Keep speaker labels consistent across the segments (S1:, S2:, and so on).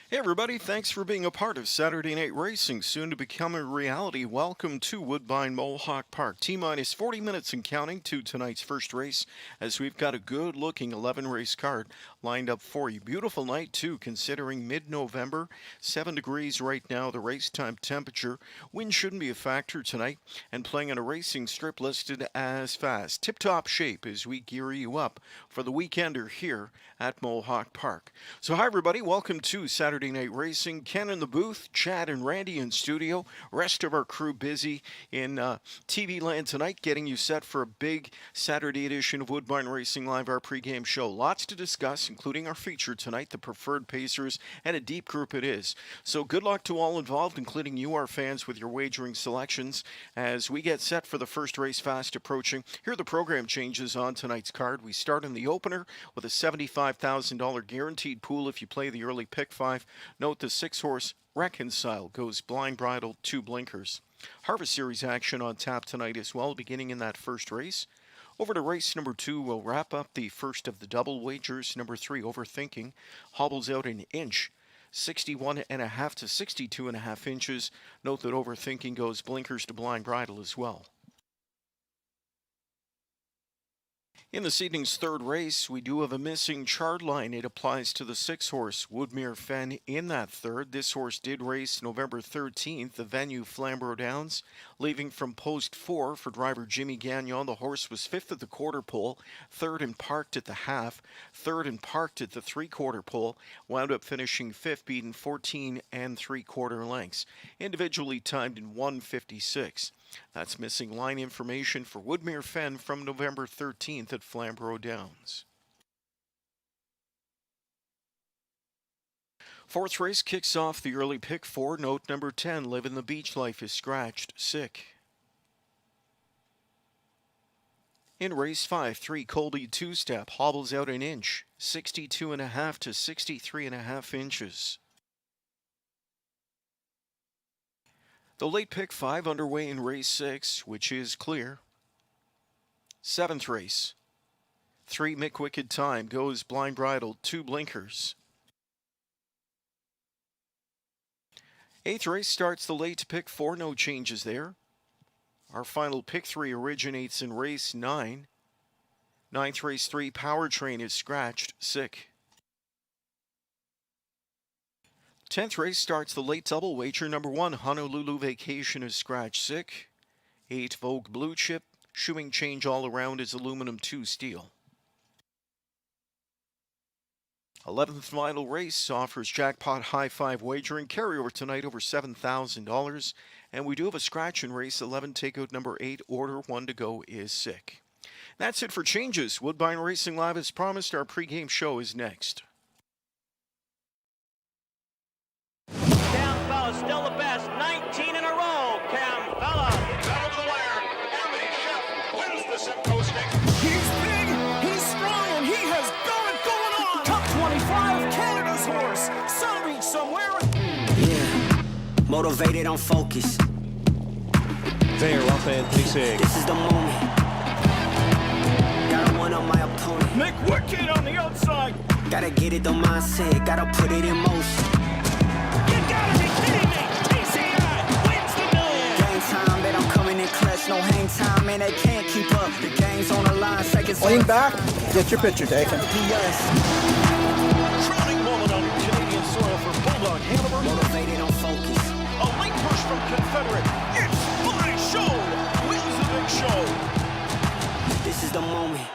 S1: Hey everybody, thanks for being a part of Saturday Night Racing, soon to become a reality. Welcome to Woodbine Mohawk Park. T-minus 40 minutes and counting to tonight's first race, as we've got a good-looking 11-race card lined up for you. Beautiful night, too, considering mid-November, 7 degrees right now, the race time temperature. Wind shouldn't be a factor tonight, and playing on a racing strip listed as fast. Tip-top shape as we gear you up for the weekender here at Mohawk Park. So hi everybody, welcome to Saturday Night Racing. Ken in the booth, Chad and Randy in studio. Rest of our crew busy in TV land tonight, getting you set for a big Saturday edition of Woodbine Racing Live, our pregame show. Lots to discuss, including our feature tonight, the Preferred Pacers, and a deep group it is. So good luck to all involved, including you, our fans, with your wagering selections as we get set for the first race fast approaching. Here are the program changes on tonight's card. We start in the opener with a $75,000 guaranteed pool if you play the early pick 5. Note the 6-horse Reconcile goes blind bridle, 2 blinkers. Harvest Series action on tap tonight as well, beginning in that first race. Over to race number 2, we'll wrap up the first of the double wagers. Number 3, Overthinking, hobbles out an inch. 61.5 to 62.5 inches. Note that Overthinking goes blinkers to blind bridle as well. In this evening's third race, we do have a missing chart line. It applies to the 6-horse Woodmere Fen in that third. This horse did race November 13th, the venue Flamborough Downs. Leaving from post 4 for driver Jimmy Gagnon, the horse was 5th at the quarter pole, 3rd and parked at the half, 3rd and parked at the 3/4 pole, wound up finishing 5th, beaten 14 3/4 lengths. Individually timed in 1:56. That's missing line information for Woodmere Fen from November 13th at Flamborough Downs. Fourth race kicks off the early pick 4. Note number 10, Living the Beach Life, is scratched, sick. In race 5, 3, Colby Two-Step hobbles out an inch, 62.5 to 63.5 inches. The late pick 5 underway in race 6, which is clear. 7th race, 3, Mick Wicked Time goes blind bridle, 2 blinkers. 8th race starts the late pick 4, no changes there. Our final pick 3 originates in race 9. 9th race 3, Powertrain, is scratched, sick. 10th race starts the late double wager. Number 1, Honolulu Vacation, is scratch, sick. 8, Vogue Blue Chip, shoeing change all around, is aluminum 2 steel. 11th final race offers jackpot high 5 wagering, carryover tonight over $7,000. And we do have a scratch in race 11, takeout number 8, order 1 to go, is sick. That's it for changes. Woodbine Racing Live, as promised, our pregame show is next.
S2: Still the best, 19 in a row. Camfella.
S3: Down to the wire. Amity Chef wins the Simcoe Stakes.
S4: He's big, he's strong, and he has got it going on. Top 25, Canada's horse. Sunbeach somewhere.
S5: Yeah, motivated on focus.
S6: There, off Anthony Sig.
S5: This is the moment. Gotta one on my opponent.
S4: Mick Wicked on the outside.
S5: Gotta get it, the mindset. Gotta put it in motion.
S4: You gotta be kidding me. TCI wins the million.
S5: Game time, bet I'm coming in clutch. No hang time, man, they can't keep up. The game's on the line, seconds.
S7: Lean back, get your picture taken.
S1: Crowning moment on Canadian soil for Bulldog Hanover.
S5: Motivated on focus.
S1: A late push from Confederate. It's my show. Wins the big show.
S5: This is the moment.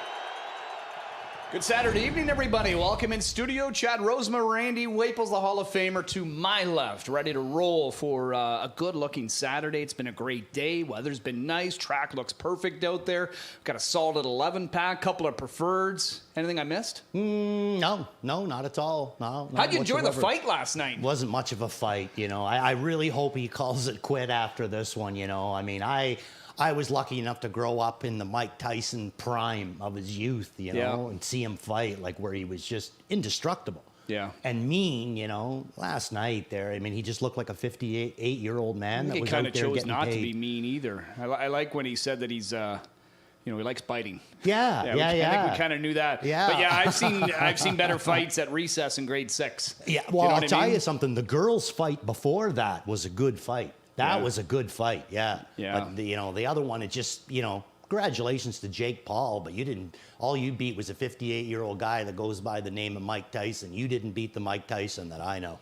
S8: Good Saturday evening, everybody. Welcome in studio. Chad Rosema, Randy Waples, the Hall of Famer, to my left, ready to roll for a good-looking Saturday. It's been a great day. Weather's been nice. Track looks perfect out there. Got a solid 11-pack, couple of preferreds. Anything I missed?
S9: No, not at all. No.
S8: How'd you enjoy the
S9: whatsoever.
S8: fight last night?
S9: Wasn't much of a fight, you know. I really hope he calls it quit after this one, you know. I mean, I was lucky enough to grow up in the Mike Tyson prime of his youth, you know, and see him fight, like where he was just indestructible.
S8: Yeah.
S9: And mean, you know, last night there, I mean, he just looked like a 58-year-old man that
S8: He
S9: was
S8: kind
S9: out
S8: of
S9: there
S8: chose
S9: getting
S8: not
S9: paid.
S8: to be mean either. I like when he said that he's he likes biting.
S9: Yeah.
S8: I think we kind of knew that.
S9: Yeah.
S8: But yeah, I've seen better fights at recess in grade 6.
S9: Yeah. Well, I'll tell
S8: you
S9: something. The girls' fight before that was a good fight. That was a good fight. Yeah.
S8: Yeah.
S9: But the other one, it just congratulations to Jake Paul, but all you beat was a 58-year-old guy that goes by the name of Mike Tyson. You didn't beat the Mike Tyson that I know.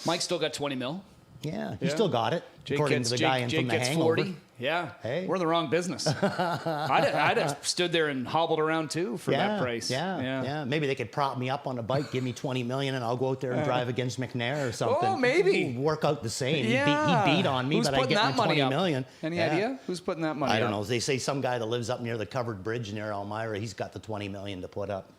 S8: Mike still got 20 mil.
S9: Yeah, he still got it.
S8: Jake
S9: according
S8: gets,
S9: to the guy
S8: Jake
S9: from The
S8: gets
S9: Hangover.
S8: 40. Yeah.
S9: Hey.
S8: We're in the wrong business. I'd have stood there and hobbled around too for that price.
S9: Yeah. Maybe they could prop me up on a bike, give me $20 million, and I'll go out there and drive against McNair or something.
S8: Oh, maybe.
S9: Work out the same.
S8: Yeah.
S9: He beat on me,
S8: Who's
S9: but I
S8: putting
S9: get
S8: that
S9: my
S8: money
S9: $20
S8: up?
S9: million.
S8: Any idea? Who's putting that money up?
S9: I don't know. They say some guy that lives up near the covered bridge near Elmira, he's got the $20 million to put up.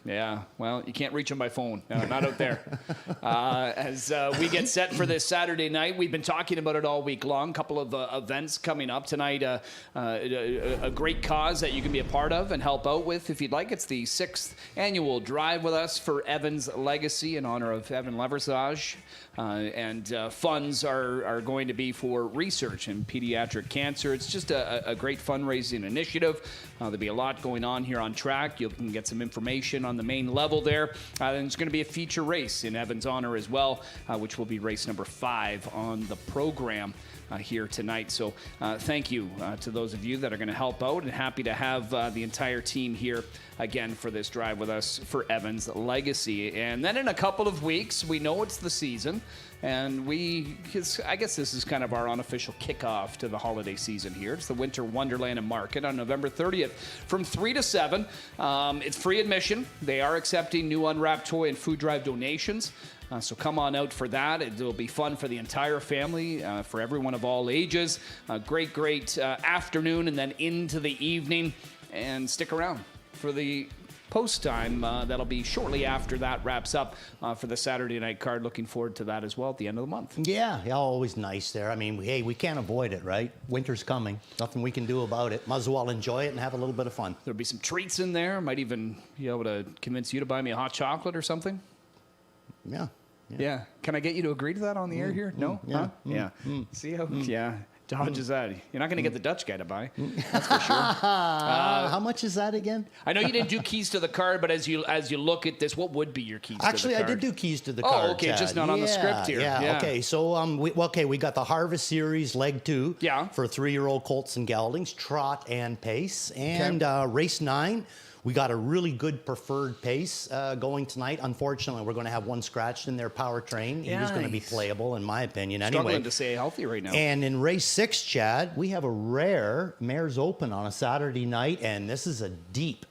S8: Yeah, well, you can't reach him by phone. No, not out there. As we get set for this Saturday night, we've been talking about it all week long. A couple of events coming up tonight. A great cause that you can be a part of and help out with if you'd like. It's the 6th annual Drive With Us for Evan's Legacy in honor of Evan Leversage. And funds are going to be for research in pediatric cancer. It's just a great fundraising initiative. There'll be a lot going on here on track. You can get some information on the main level there. And there's going to be a feature race in Evan's honor as well, which will be race number 5 on the program here tonight. So thank you to those of you that are going to help out, and happy to have the entire team here again for this Drive With Us for Evan's Legacy. And then in a couple of weeks, we know it's the season, and I guess this is kind of our unofficial kickoff to the holiday season here. It's the Winter Wonderland and Market on November 30th from 3 to 7. It's free admission. They are accepting new unwrapped toy and food drive donations. So come on out for that. It'll be fun for the entire family, for everyone of all ages. Great afternoon and then into the evening. And stick around for the post time. That'll be shortly after that wraps up for the Saturday night card. Looking forward to that as well at the end of the month.
S9: Yeah, always nice there. I mean, hey, we can't avoid it, right? Winter's coming. Nothing we can do about it. Might as well enjoy it and have a little bit of fun.
S8: There'll be some treats in there. Might even be able to convince you to buy me a hot chocolate or something. Yeah. Can I get you to agree to that on the air here? No?
S9: Yeah.
S8: Huh? Yeah. See how? Yeah. Dodge is that? You're not going to get the Dutch guy to buy. That's for sure.
S9: How much is that again?
S8: I know you didn't do keys to the card, but as you look at this, what would be your keys to the card?
S9: Actually, I did do keys to the card.
S8: Oh, okay, just not on the script here.
S9: Yeah. Okay, so we got the Harvest Series Leg 2 for 3-year-old colts and geldings, trot and pace, and race 9. We got a really good preferred pace going tonight. Unfortunately, we're going to have one scratched in their powertrain. He's going to be playable, in my opinion.
S8: Struggling to stay healthy right now.
S9: And in race 6, Chad, we have a rare Mares Open on a Saturday night, and this is a deep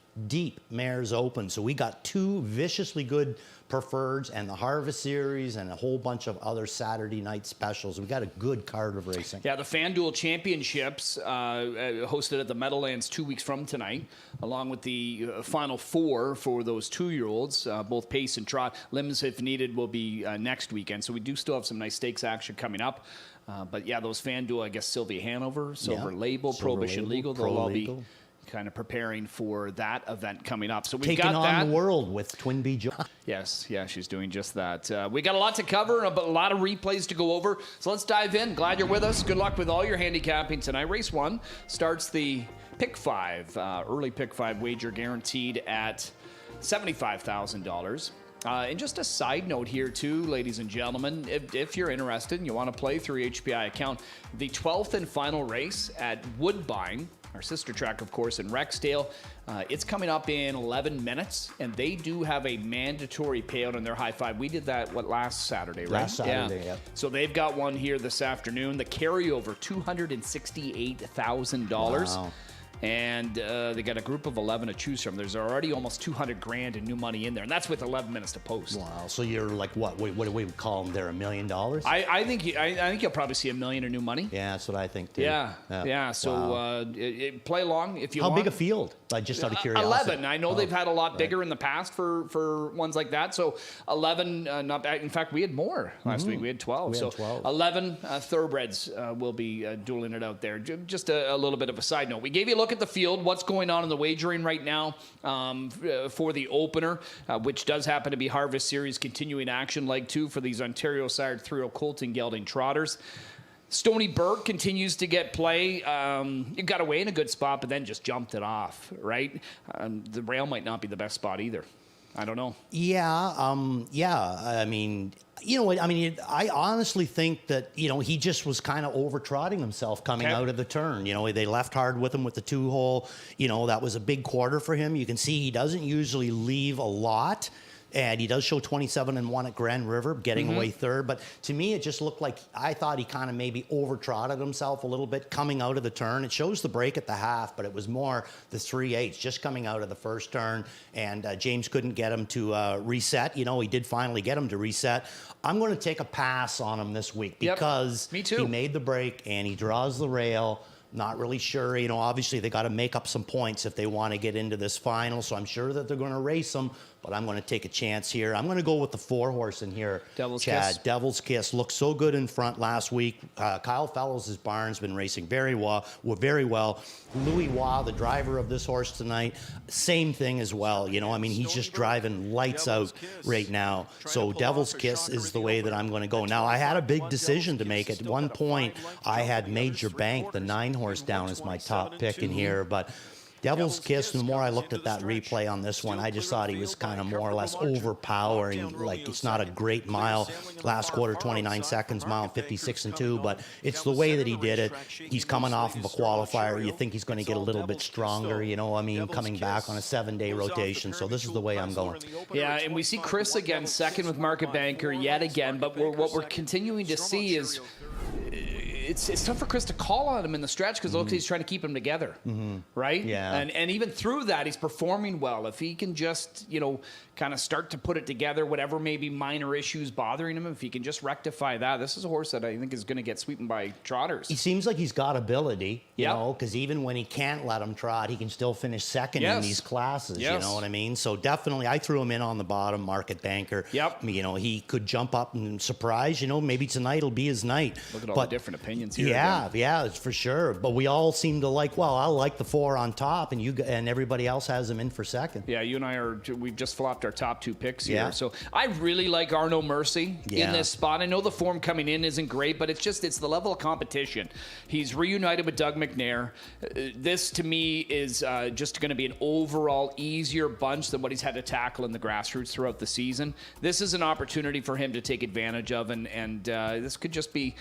S9: Mares Open. So we got 2 viciously good preferreds and the Harvest Series and a whole bunch of other Saturday night specials. We got a good card of racing.
S8: Yeah, the FanDuel Championships hosted at the Meadowlands 2 weeks from tonight, along with the Final 4 for those 2-year-olds, both pace and trot. Limbs, if needed, will be next weekend. So we do still have some nice stakes action coming up. But yeah, those FanDuel, I guess Sylvia Hanover, Silver Label, Prohibition Legal, they'll all be kind of preparing for that event coming up. So we've
S9: got
S8: got that.
S9: on the world with Twin Bee Joe.
S8: Yes, she's doing just that. We got a lot to cover, a lot of replays to go over. So let's dive in. Glad you're with us. Good luck with all your handicapping tonight. Race 1 starts the Pick 5, early Pick 5 wager guaranteed at $75,000. And just a side note here, too, ladies and gentlemen, if you're interested and you want to play through your HPI account, the 12th and final race at Woodbine, our sister track, of course, in Rexdale, it's coming up in 11 minutes, and they do have a mandatory payout on their high five. We did that, last Saturday, right?
S9: Last Saturday, yeah.
S8: So they've got one here this afternoon. The carryover, $268,000. Wow. And they got a group of 11 to choose from. There's already almost $200,000 in new money in there, and that's with 11 minutes to post.
S9: Wow! So you're like what? What do we call them? They're $1 million.
S8: I think you'll probably see $1 million in new money.
S9: Yeah, that's what I think too.
S8: Yeah. So play along if you
S9: want.
S8: want.
S9: How big a field? Just out of curiosity.
S8: 11. I know they've had a lot bigger in the past for ones like that. So 11. In fact, we had more last week. We had 12.
S9: We had 12.
S8: 11 thoroughbreds will be dueling it out there. Just a little bit of a side note. We gave you a look at the field, what's going on in the wagering right now for the opener, which does happen to be Harvest Series continuing action leg 2 for these Ontario sired 3-year-old colt and gelding trotters. Stony Burke continues to get play. It got away in a good spot, but then just jumped it off, right? The rail might not be the best spot either. I don't know.
S9: Yeah. I mean, I honestly think that, he just was kind of over-trotting himself coming out of the turn. They left hard with him with the 2-hole. That was a big quarter for him. You can see he doesn't usually leave a lot. And he does show 27-1 at Grand River, getting away third. But to me, it just looked like I thought he kind of maybe over-trotted himself a little bit coming out of the turn. It shows the break at the half, but it was more the 3/8 just coming out of the first turn. And James couldn't get him to reset. He did finally get him to reset. I'm going to take a pass on him this week because
S8: me too.
S9: He made the break and he draws the rail. Not really sure. Obviously they got to make up some points if they want to get into this final. So I'm sure that they're going to race him, but I'm going to take a chance here. I'm going to go with the 4-horse in here.
S8: Devil's
S9: Chad.
S8: Kiss.
S9: Devil's Kiss looked so good in front last week. Kyle Fellows' barn's been racing very well. Louis Waugh, the driver of this horse tonight, same thing as well. He's just driving lights out right now. So Devil's Kiss is the way that I'm going to go. Now, I had a big decision to make. At one point, I had Major Bank, the 9-horse, down as my top pick in here, but Devil's Kiss, the more I looked at that replay on this one, I just thought he was kind of more or less overpowering. Like, it's not a great mile. Last quarter, 29 seconds, mile 56-2, but it's the way that he did it. He's coming off of a qualifier. You think he's going to get a little bit stronger, coming back on a 7-day rotation. So this is the way I'm going.
S8: Yeah, and we see Chris again, second with Market Banker yet again, but what we're continuing to see is it's tough for Chris to call on him in the stretch because it looks like he's trying to keep him together, right?
S9: Yeah.
S8: And even through that, he's performing well. If he can just, kind of start to put it together, whatever maybe minor issues bothering him, if he can just rectify that, this is a horse that I think is going to get sweetened by trotters.
S9: He seems like he's got ability, you know, because even when he can't let him trot, he can still finish second in these classes, you know what I mean? So definitely, I threw him in on the bottom, Market Banker.
S8: Yep.
S9: He could jump up and surprise, maybe tonight will be his night.
S8: Look at all the different opinions here.
S9: Yeah, it's for sure. But we all seem to like, I like the 4 on top, and everybody else has him in for second.
S8: Yeah, you and I we've just flopped our top 2 picks here. Yeah. So I really like Arno Mercy in this spot. I know the form coming in isn't great, but it's the level of competition. He's reunited with Doug McNair. This, to me, is just going to be an overall easier bunch than what he's had to tackle in the grassroots throughout the season. This is an opportunity for him to take advantage of, and this could just be,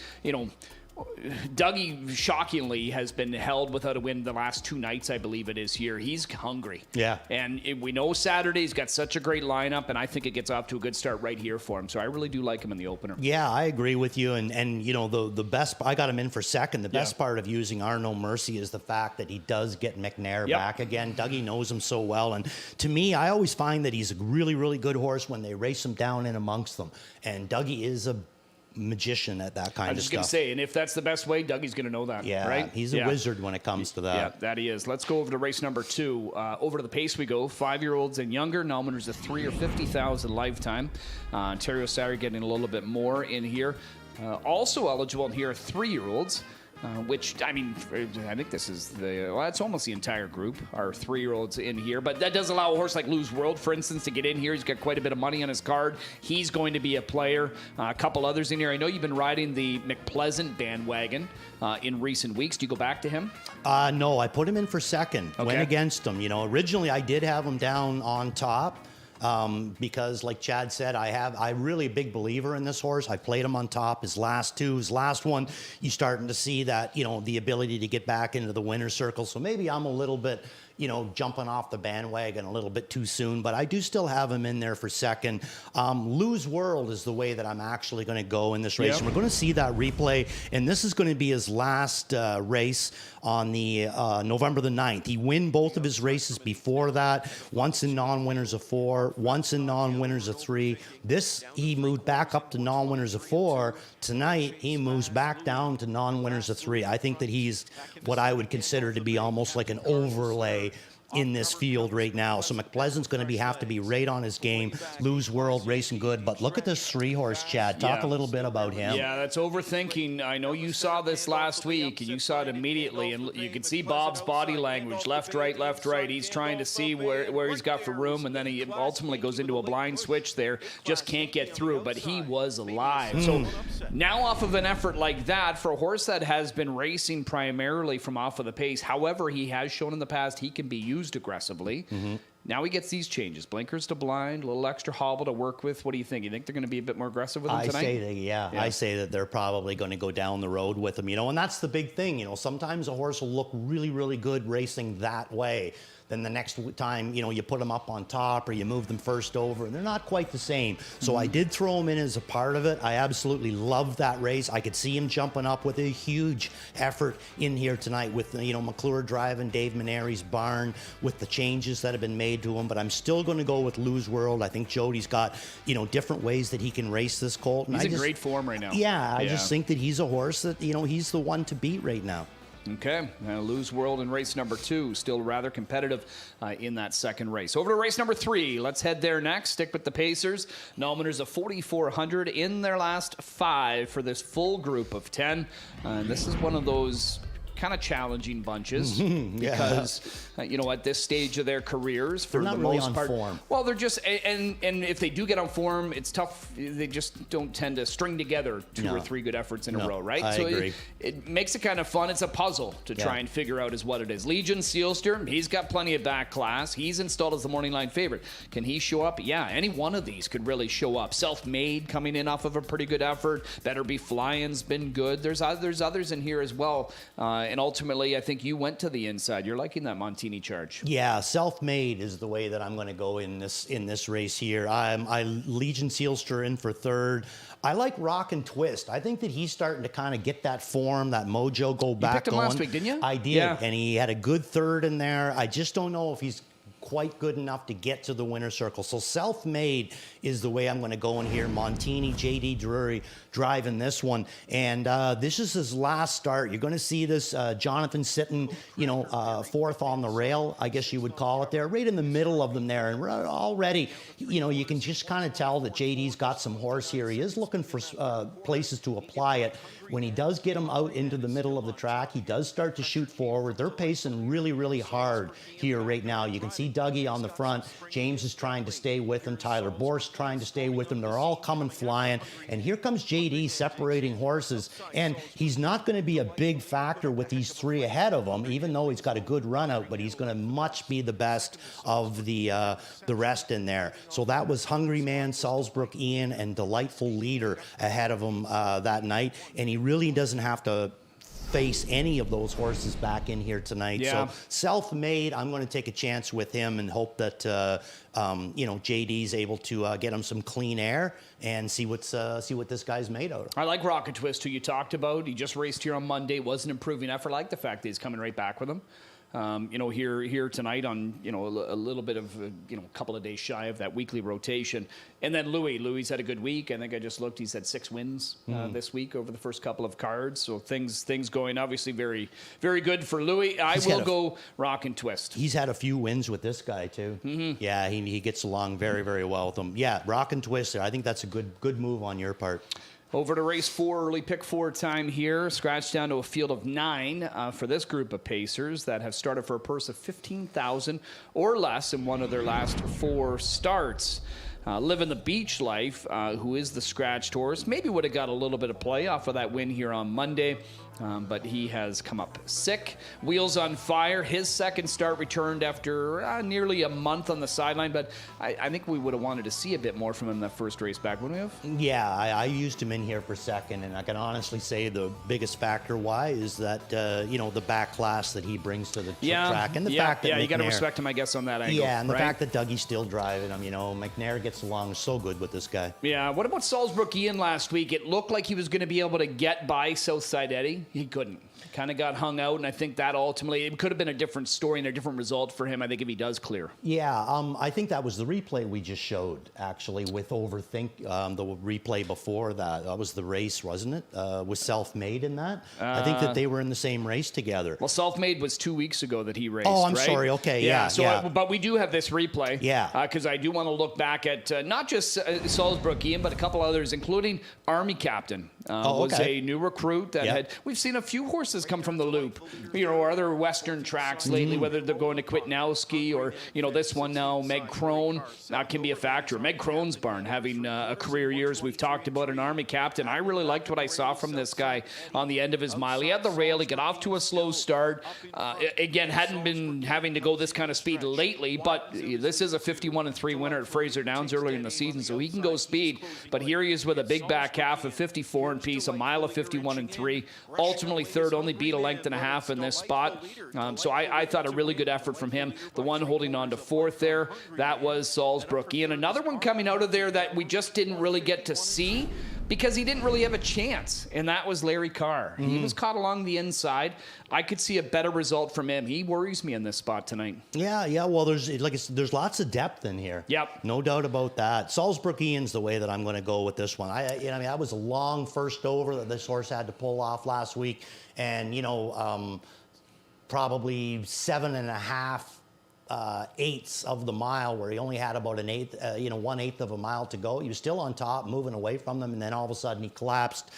S8: Dougie, shockingly, has been held without a win the last 2 nights, I believe it is here. He's hungry. Yeah. And we know Saturday he's got such a great lineup, and I think it gets off to a good start right here for him. So I really do like him in the opener.
S9: Yeah, I agree with you. And the best, I got him in for second. The best part of using Arno Mercy is the fact that he does get McNair back again. Dougie knows him so well. And to me, I always find that he's a really, really good horse when they race him down in amongst them. And Dougie is a magician at that kind of stuff. I was just going
S8: to say, and if that's the best way, Dougie's going to know that, right?
S9: He's a wizard when it comes to that.
S8: Yeah, that he is. Let's go over to race number 2. Over to the pace we go. 5-year-olds and younger. Non-winners of 3 or 50,000 lifetime. Ontario Saturday getting a little bit more in here. Also eligible in here are 3-year-olds. Which, I think this is it's almost the entire group, our 3-year-olds in here. But that does allow a horse like Lose World, for instance, to get in here. He's got quite a bit of money on his card. He's going to be a player. A couple others in here. I know you've been riding the McPleasant bandwagon in recent weeks. Do you go back to him?
S9: No, I put him in for second. Okay. Went against him. Originally I did have him down on top. Because like Chad said, I'm really a big believer in this horse. I played him on top. His last one, you're starting to see that, the ability to get back into the winner's circle. So maybe I'm a little bit, jumping off the bandwagon a little bit too soon, but I do still have him in there for second. Lose World is the way that I'm actually going to go in this race. And we're going to see that replay, and this is going to be his last race on the November the 9th. He won both of his races before that, once in non-winners of 4, once in non-winners of 3. This, he moved back up to non-winners of 4. Tonight, he moves back down to non-winners of 3. I think that he's what I would consider to be almost like an overlay in this field right now. So McPleasant's going to have to be right on his game. Lose World racing good, but look at this 3-horse, Chad. Talk a little bit about him.
S8: Yeah, that's overthinking. I know you saw this last week, and you saw it immediately, and you could see Bob's body language, left, right, left, right. He's trying to see where he's got for room, and then he ultimately goes into a blind switch there, just can't get through, but he was alive. So now off of an effort like that, for a horse that has been racing primarily from off of the pace, however, he has shown in the past he can be used aggressively. Now he gets these changes. Blinkers to blind, a little extra hobble to work with. What do you think? You think they're going to be a bit more aggressive with him tonight?
S9: I say that they're probably going to go down the road with him, and that's the big thing. Sometimes a horse will look really, really good racing that way. Then the next time, you put them up on top or you move them first over, and they're not quite the same. So I did throw him in as a part of it. I absolutely loved that race. I could see him jumping up with a huge effort in here tonight with, McClure driving Dave Maneri's barn with the changes that have been made to him. But I'm still going to go with Lose World. I think Jody's got, different ways that he can race this colt. And
S8: he's in great form right now.
S9: Yeah, I just think that he's a horse that, he's the one to beat right now.
S8: Okay, Lose World in race number 2, still rather competitive in that second race. Over to race number 3. Let's head there next. Stick with the Pacers. Nominers of 4,400 in their last 5 for this full group of 10. This is one of those kind of challenging bunches because at this stage of their careers, for the most part, form. Well, they're just and if they do get on form, it's tough. They just don't tend to string together 2 or 3 good efforts in a row, right?
S9: I agree.
S8: It makes it kind of fun. It's a puzzle to try and figure out is what it is. Legion Sealster, he's got plenty of back class. He's installed as the morning line favorite. Can he show up? Yeah, any one of these could really show up. Self-Made coming in off of a pretty good effort. Better Be Flying's been good. There's others in here as well. And ultimately, I think you went to the inside. You're liking that Montini charge.
S9: Yeah, Self-Made is the way that I'm going to go in this race here. I Legion Sealster in for 3rd. I like Rock and Twist. I think that he's starting to kind of get that form, that mojo go back.
S8: You picked him last week, didn't you?
S9: I did, and he had a good 3rd in there. I just don't know if he's quite good enough to get to the winner's circle. So Self-Made is the way I'm going to go in here. Montini, J.D. Drury driving this one. And this is his last start. You're going to see this Jonathan sitting, 4th on the rail, I guess you would call it there, right in the middle of them there. And already, you can just kind of tell that J.D.'s got some horse here. He is looking for places to apply it. When he does get him out into the middle of the track, he does start to shoot forward. They're pacing really, really hard here right now. You can see Dougie on the front. James is trying to stay with him. Tyler Borst trying to stay with him. They're all coming flying. And here comes JD separating horses. And he's not going to be a big factor with these 3 ahead of him, even though he's got a good run out, but he's going to much be the best of the rest in there. So that was Hungry Man, Salzbrook Ian, and Delightful Leader ahead of him that night. And he really doesn't have to face any of those horses back in here tonight.
S8: Yeah.
S9: So Self-Made, I'm going to take a chance with him and hope that JD's able to get him some clean air and see what this guy's made out of.
S8: I like Rocket Twist, who you talked about. He just raced here on Monday. Was an improving effort. I like the fact that he's coming right back with him. Here tonight on, a little bit of, a couple of days shy of that weekly rotation. And then Louis had a good week. I think I just looked. He's had 6 wins this week over the first couple of cards. So things going obviously very, very good for Louis. I will go Rock and Twist.
S9: He's had a few wins with this guy too. Yeah, he gets along very, very well with him. Yeah, Rock and Twist there. I think that's a good move on your part.
S8: Over to race 4, early pick 4 time here. Scratched down to a field of 9 for this group of Pacers that have started for a purse of $15,000 or less in one of their last 4 starts. Living the Beach Life, who is the scratched horse, maybe would have got a little bit of play off of that win here on Monday. But he has come up sick. Wheels on Fire, his second start returned after nearly a month on the sideline, but I think we would have wanted to see a bit more from him that first race back, wouldn't we have?
S9: Yeah, I used him in here for second, and I can honestly say the biggest factor why is that, the back class that he brings to the track. And the fact that
S8: you got to respect him, I guess, on that angle.
S9: Yeah, and the fact that Dougie's still driving him, McNair gets along so good with this guy.
S8: Yeah, what about Salzbrook Ian last week? It looked like he was going to be able to get by Southside Eddie. He couldn't. Kind of got hung out, and I think that ultimately it could have been a different story and a different result for him, I think, if he does clear.
S9: Yeah, I think that was the replay we just showed, actually, with Overthink. The replay before that. That was the race, wasn't it? Was Self-Made in that? I think that they were in the same race together.
S8: Well, Self-Made was 2 weeks ago that he raced,
S9: Oh, I'm
S8: right?
S9: sorry. Okay, yeah.
S8: But we do have this replay.
S9: Yeah.
S8: Because I do want to look back at not just Salzburg Ian, but a couple others, including Army Captain. Was a new recruit that had... We've seen a few horses come from the Loop, or other Western tracks lately, whether they're going to Kwitnowski or, this one now, Meg Crone, can be a factor. Meg Crone's barn having a career year, as we've talked about, an Army Captain. I really liked what I saw from this guy on the end of his mile. He had the rail. He got off to a slow start. Again, hadn't been having to go this kind of speed lately, but this is a 51-3 winner at Fraser Downs earlier in the season, so he can go speed. But here he is with a big back half of 54 and piece, a mile of 51-3. Ultimately third, only beat a length and a half in this spot. So I thought a really good effort from him. The one holding on to fourth there, that was Salzburg Ian. Another one coming out of there that we just didn't really get to see because he didn't really have a chance, and that was Larry Carr. He was caught along the inside. I could see a better result from him. He worries me in this spot tonight.
S9: Yeah. Well, there's lots of depth in here.
S8: Yep.
S9: No doubt about that. Salzburg Ian's the way that I'm going to go with this one. That was a long first over that this horse had to pull off last week, and probably 7.5 eighths of the mile, where he only had about an eighth, 1/8 of a mile to go. He was still on top, moving away from them, and then all of a sudden he collapsed.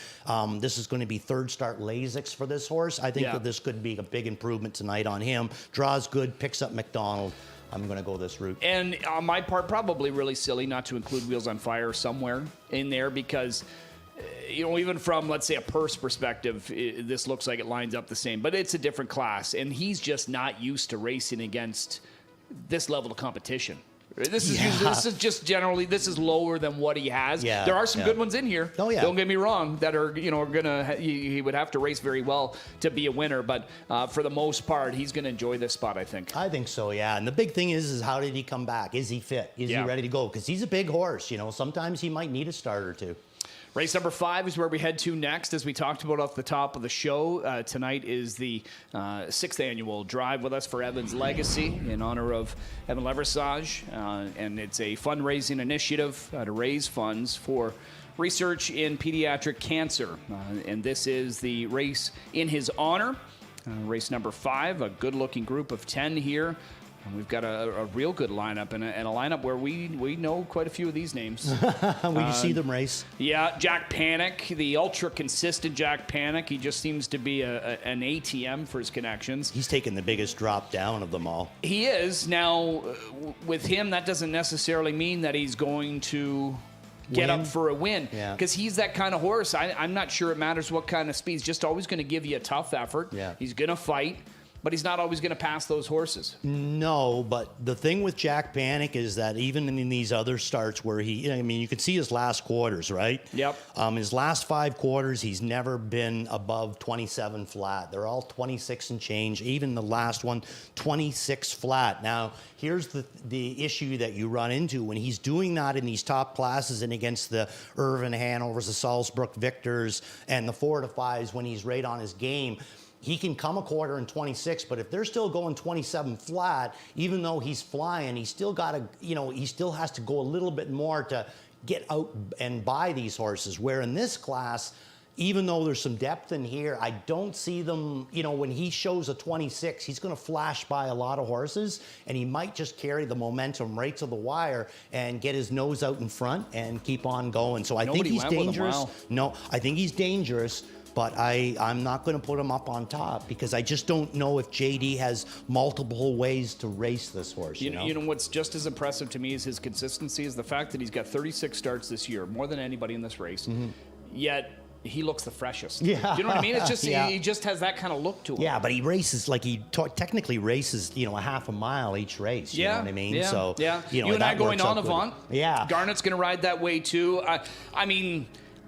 S9: This is going to be third start Lasix for this horse. I think that this could be a big improvement tonight on him. Draws good, picks up McDonald. I'm going to go this route.
S8: And on my part, probably really silly not to include Wheels on Fire somewhere in there because... even from, let's say, a purse perspective, this looks like it lines up the same. But it's a different class, and he's just not used to racing against this level of competition. This is just generally, this is lower than what he has.
S9: Yeah,
S8: there are some good ones in here.
S9: Oh, yeah.
S8: Don't get me wrong, that are, he would have to race very well to be a winner. But for the most part, he's going to enjoy this spot, I think.
S9: I think so, yeah. And the big thing is how did he come back? Is he fit? Is he ready to go? Because he's a big horse. Sometimes he might need a start or two.
S8: Race number 5 is where we head to next. As we talked about off the top of the show, tonight is the 6th annual Drive With Us for Evan's Legacy in honor of Evan Leversage. And it's a fundraising initiative to raise funds for research in pediatric cancer. And this is the race in his honor. Race number 5, a good-looking group of 10 here. And we've got a real good lineup and a lineup where we know quite a few of these names.
S9: We see them race.
S8: Yeah, Jack Panic, the ultra-consistent Jack Panic. He just seems to be an ATM for his connections.
S9: He's taken the biggest drop down of them all.
S8: He is. Now, with him, that doesn't necessarily mean that he's going to get up for a win. Because he's that kind of horse. I'm not sure it matters what kind of speed. He's just always going to give you a tough effort.
S9: Yeah.
S8: He's going to fight. But he's not always going to pass those horses.
S9: No, but the thing with Jack Panic is that even in these other starts where you can see his last quarters, right?
S8: Yep.
S9: His last 5 quarters, he's never been above 27 flat. They're all 26 and change. Even the last one, 26 flat. Now, here's the issue that you run into when he's doing that in these top classes and against the Irvin Hanovers, the Salzburg Victors, and the 4 to 5s when he's right on his game. He can come a quarter in 26, but if they're still going 27 flat, even though he's flying, he still got to, he still has to go a little bit more to get out and buy these horses. Where in this class, even though there's some depth in here, I don't see them, when he shows a 26, he's going to flash by a lot of horses, and he might just carry the momentum right to the wire and get his nose out in front and keep on going. So I think he's dangerous. No, I think he's dangerous. But I'm not going to put him up on top because I just don't know if JD has multiple ways to race this horse. You know
S8: what's just as impressive to me is his consistency is the fact that he's got 36 starts this year, more than anybody in this race. Yet he looks the freshest.
S9: Yeah.
S8: You know what I mean? It's just he just has that kind of look to him.
S9: Yeah, but he races like technically races, a half a mile each race. You know what I mean?
S8: Yeah.
S9: So
S8: you and I going on Avant.
S9: Yeah.
S8: Garnett's going to ride that way too.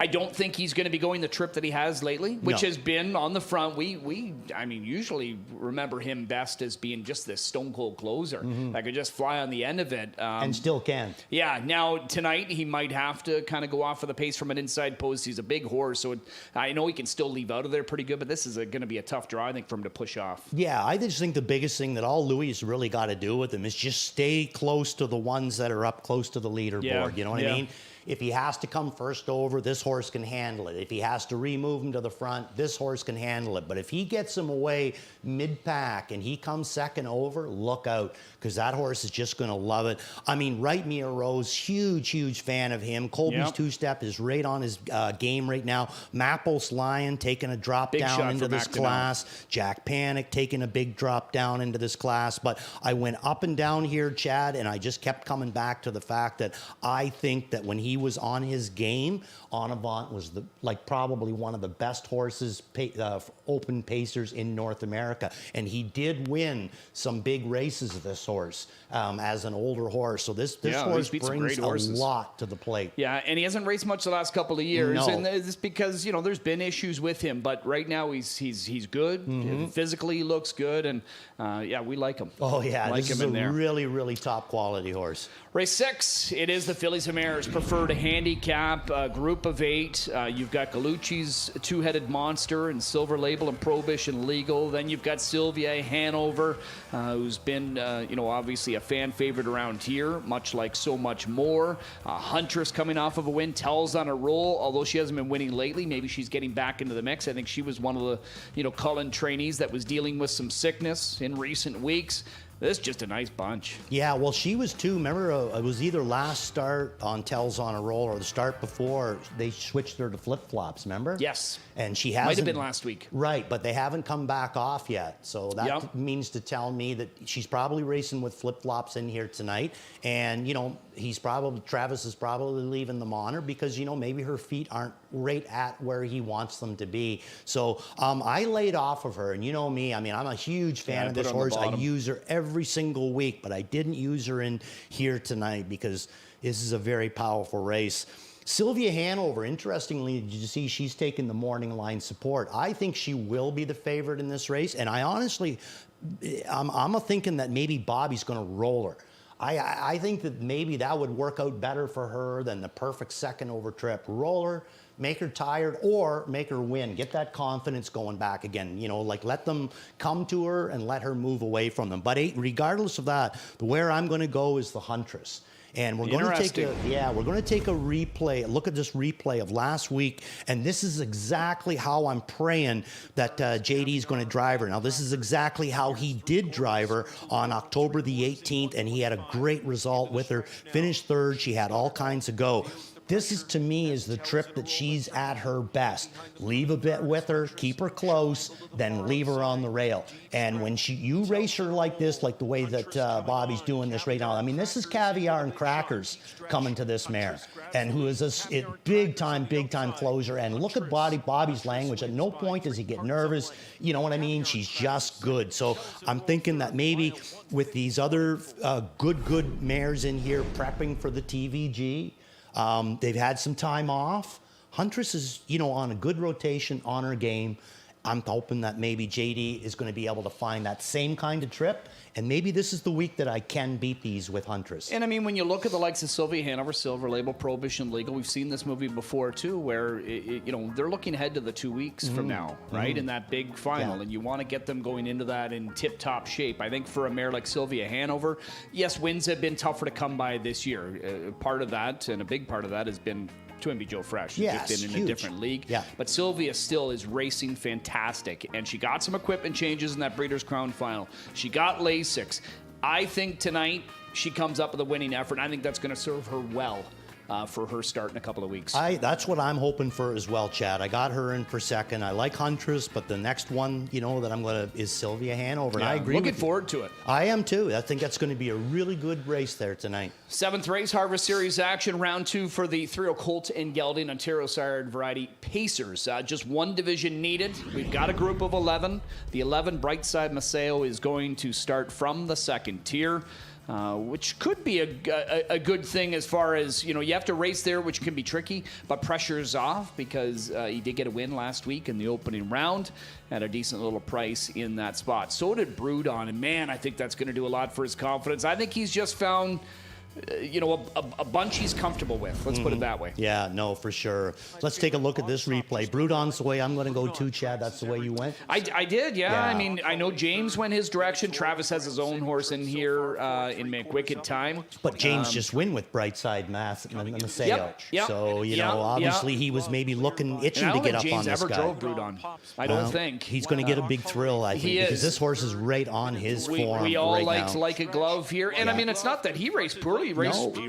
S8: I don't think he's going to be going the trip that he has lately, which
S9: No.
S8: has been on the front. I mean, usually remember him best as being just this stone cold closer that could just fly on the end of it.
S9: And still can.
S8: Yeah, now tonight he might have to kind of go off of the pace from an inside post. He's a big horse, so I know he can still leave out of there pretty good, but this is going to be a tough draw, I think, for him to push off.
S9: Yeah, I just think the biggest thing that all Louis has really got to do with him is just stay close to the ones that are up close to the leaderboard.
S8: Yeah,
S9: You know what I mean? If he has to come first over, this horse can handle it. If he has to remove him to the front, this horse can handle it. But if he gets him away mid-pack and he comes second over, look out, because that horse is just going to love it. I mean, Right Mia Rose, huge fan of him. Colby's two-step is right on his game right now. Mappos Lion taking a drop
S8: Big
S9: down
S8: shot
S9: into
S8: for
S9: this
S8: Mac
S9: class. Jack Panic taking a big drop down into this class. But I went up and down here, Chad, and I just kept coming back to the fact that I think that when he was on his game, Onavant was probably one of the best horses, open pacers in North America. And he did win some big races of this horse as an older horse. So this horse brings a lot to the plate.
S8: Yeah, and he hasn't raced much the last couple of years.
S9: No.
S8: And it's because, there's been issues with him. But right now he's good. Physically he looks good. And, we like him.
S9: Oh, yeah.
S8: Like
S9: This is
S8: him in
S9: a
S8: there.
S9: really top quality horse.
S8: Race 6, it is the Fillies and Mares preferred handicap, group of 8. You've got Gallucci's Two-Headed Monster and Silver Label and Prohibition Legal. Then you've got Sylvia Hanover, who's been, obviously a fan favorite around here, much like So Much More. Huntress coming off of a win, Tells on a roll, although she hasn't been winning lately. Maybe she's getting back into the mix. I think she was one of the, Cullen trainees that was dealing with some sickness in recent weeks. This is just a nice bunch.
S9: Yeah, well, she was too. Remember, it was either last start on Tells on a Roll or the start before they switched her to flip-flops, remember?
S8: Yes.
S9: And she hasn't.
S8: Might have been last week.
S9: Right, but they haven't come back off yet. So that means to tell me that she's probably racing with flip-flops in here tonight. And, Travis is probably leaving them on her because, maybe her feet aren't right at where he wants them to be. So I laid off of her. And you know me, I'm a huge fan of this horse. I use her every single week, but I didn't use her in here tonight because this is a very powerful race. Sylvia Hanover, interestingly, did you see she's taking the morning line support? I think she will be the favorite in this race, and I honestly, I'm thinking that maybe Bobby's going to roll her. I think that maybe that would work out better for her than the perfect second over trip. Roll her, make her tired, or make her win. Get that confidence going back again. Let them come to her and let her move away from them. But regardless of that, where I'm going to go is the Huntress. And we're going to take a replay, look at this replay of last week, and this is exactly how I'm praying that JD is going to drive her. Now, this is exactly how he did drive her on October the 18th, and he had a great result with her. Finished third. She had all kinds of go. This is, to me, is the trip that she's at her best. Leave a bit with her, keep her close, then leave her on the rail. And when you race her like this, like the way that Bobby's doing this right now, this is caviar and crackers coming to this mare, and who is a big time closer. And look at Bobby's language. At no point does he get nervous. You know what I mean? She's just good. So I'm thinking that maybe with these other good mares in here prepping for the TVG, they've had some time off. Huntress is, on a good rotation on her game. I'm hoping that maybe JD is going to be able to find that same kind of trip. And maybe this is the week that I can beat these with Huntress.
S8: And when you look at the likes of Sylvia Hanover, Silver Label, Prohibition Legal, we've seen this movie before too, where they're looking ahead to the 2 weeks from now, right? In that big final, and you want to get them going into that in tip-top shape. I think for a mare like Sylvia Hanover, yes, wins have been tougher to come by this year. Part of that, and a big part of that, has been Twinbee Joe Fresh. She's just been in a different league. Yeah. But Sylvia still is racing fantastic. And she got some equipment changes in that Breeders' Crown final. She got Lasix. I think tonight she comes up with a winning effort. I think that's going to serve her well for her start in a couple of weeks.
S9: That's what I'm hoping for as well, Chad. I got her in for second. I like Huntress, but the next one, that I'm going to is Sylvia Hanover. And I agree.
S8: Looking forward to it.
S9: I am too. I think that's going to be a really good race there tonight.
S8: 7th race, Harvest Series action, round 2 for the 3-0 Colt and Gelding Ontario Sired Variety Pacers. Just one division needed. We've got a group of 11. The 11 Brightside Maceo is going to start from the second tier. which could be a good thing as far as, you have to race there, which can be tricky, but pressure's off because he did get a win last week in the opening round at a decent little price in that spot. So did Brudon, and man, I think that's going to do a lot for his confidence. I think he's just found a bunch he's comfortable with. Let's put it that way.
S9: Yeah, no, for sure. Let's take a look at this replay. Brudon's the way I'm going to go too, Chad. That's the way you went?
S8: I did, yeah. I mean, I know James went his direction. Travis has his own horse in here in McWicked Time.
S9: But James just win with Brightside Maceo.
S8: Yep.
S9: So, obviously he was maybe itching to get up on this guy.
S8: James ever drove Brudon. I don't think.
S9: He's going to get a big thrill, I think, because this horse is right on his form.
S8: We all
S9: right now.
S8: like a glove here. And I mean, it's not that he raced poorly. He raced, he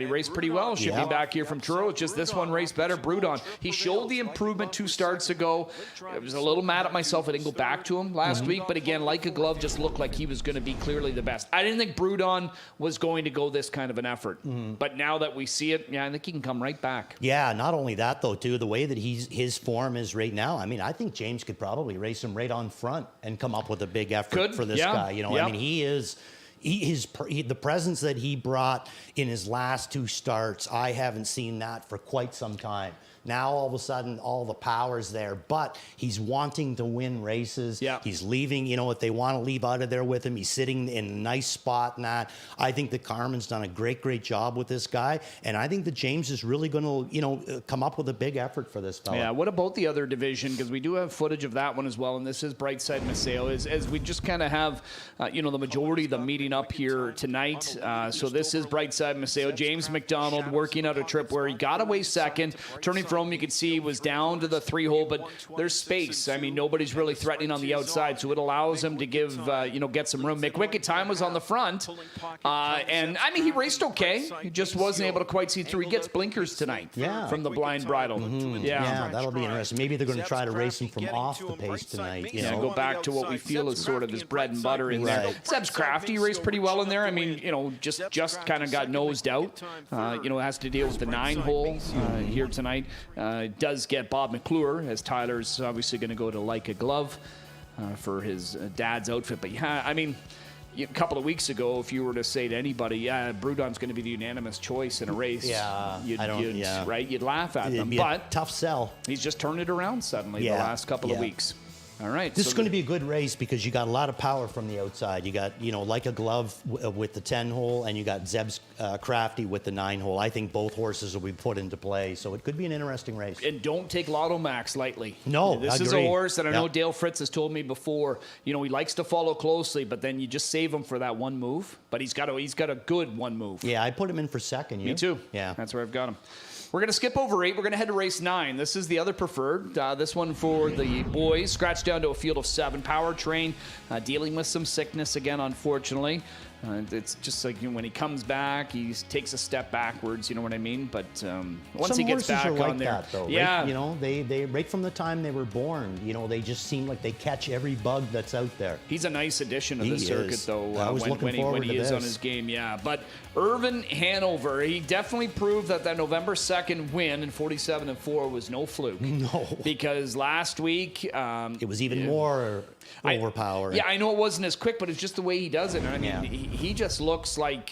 S8: raced pretty well. Shipping back here from Truro. It's just this one raced better. Brudon. He showed the improvement 2 starts ago. I was a little mad at myself. I didn't go back to him last week. But again, like a glove, just looked like he was going to be clearly the best. I didn't think Brudon was going to go this kind of an effort. But now that we see it, I think he can come right back. Yeah,
S9: not only that, though, too, the way that his form is right now, I mean, I think James could probably race him right on front and come up with a big effort for this guy. I mean, the presence that he brought in his last 2 starts, I haven't seen that for quite some time. Now, all of a sudden, all the power's there, but he's wanting to win races.
S8: Yeah.
S9: He's leaving, if they want to leave out of there with him, he's sitting in a nice spot and that. I think that Carmen's done a great job with this guy, and I think that James is really going to, come up with a big effort for this fella.
S8: Yeah, what about the other division? Because we do have footage of that one as well, and this is Brightside Maceo, as we just kind of have, the majority of them meeting up here tonight. So this is Brightside Maceo. James McDonald working out a trip where he got away second, turning from you could see was down to the 3-hole, but there's space. I mean, nobody's really threatening on the outside, so it allows him to give, get some room. McWicked Time was on the front, and I mean, he raced okay. He just wasn't able to quite see through. He gets blinkers tonight from the blind bridle.
S9: Yeah, that'll be interesting. Maybe they're going to try to race him from off the pace tonight.
S8: Go back to what we feel is sort of his bread and butter in there. Seb's crafty. He raced pretty well in there. I mean, just kind of got nosed out. Has to deal with the 9-hole here tonight. Does get Bob McClure, as Tyler's obviously going to go to Like a Glove for his dad's outfit. But yeah, I mean, a couple of weeks ago, if you were to say to anybody, Brudon's going to be the unanimous choice in a race, you'd laugh at them. But
S9: tough sell.
S8: He's just turned it around suddenly the last couple of weeks. All right.
S9: This is going to be a good race because you got a lot of power from the outside. You got, Like a Glove with the 10-hole, and you got Zeb's Crafty with the 9-hole. I think both horses will be put into play, so it could be an interesting race.
S8: And don't take Lotto Max lightly.
S9: No,
S8: this is a horse that I know Dale Fritz has told me before. He likes to follow closely, but then you just save him for that one move. But he's got a good one move.
S9: Yeah, I put him in for second.
S8: Me too.
S9: Yeah,
S8: that's where I've got him. We're going to skip over 8. We're going to head to race 9. This is the other preferred. This one for the boys. Scratched down to a field of 7. Powertrain dealing with some sickness again, unfortunately. It's just like when he comes back, he takes a step backwards. You know what I mean? But once
S9: some
S8: he gets back
S9: are like
S8: on there,
S9: that, though, right? They right from the time they were born, they just seem like they catch every bug that's out there.
S8: He's a nice addition to the circuit, though.
S9: I was looking forward
S8: when he is on his game, But Irvin Hanover, he definitely proved that November 2nd win in 47-4 was no fluke.
S9: No,
S8: because last week
S9: it was even more overpowering.
S8: I know it wasn't as quick, but it's just the way he does it. I mean, he just looks like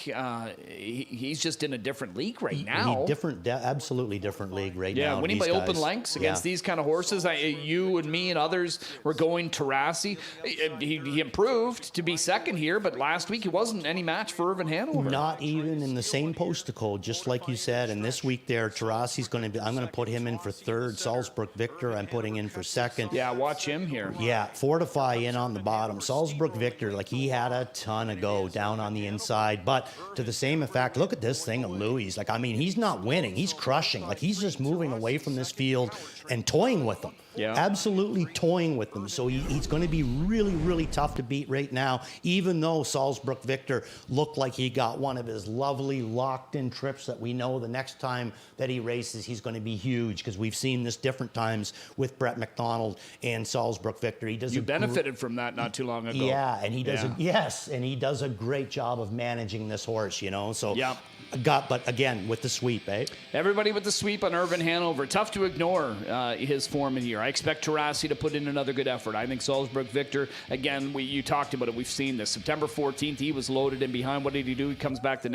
S8: he's just in a different league right now.
S9: Absolutely different league right now.
S8: Yeah, winning by open lengths against these kind of horses. You and me and others were going Tarasi. He improved to be second here, but last week he wasn't any match for Irvin Hanover.
S9: Not even in the same postal code, just like you said. And this week there, Tarasi's going to be. I'm going to put him in for third. Salzburg Victor, I'm putting in for second.
S8: Yeah, watch him here.
S9: Yeah, Fortify in on the bottom. Salzburg Victor, he had a ton of go down on the inside, but to the same effect, look at this thing of Louis. He's not winning, he's crushing. He's just moving away from this field and toying with them.
S8: Yeah.
S9: Absolutely toying with them. So he's going to be really, really tough to beat right now, even though Salzburg Victor looked like he got one of his lovely locked-in trips that we know the next time that he races, he's going to be huge, because we've seen this different times with Brett McDonald and Salzburg Victor.
S8: You benefited from that not too long ago.
S9: Yeah, and he does and he does a great job of managing this horse, So But again, with the sweep, eh?
S8: Everybody with the sweep on Irvin Hanover. Tough to ignore his form in here. I expect Tarasi to put in another good effort. I think Salzburg Victor, again, you talked about it. We've seen this. September 14th, he was loaded and behind. What did he do? He comes back the next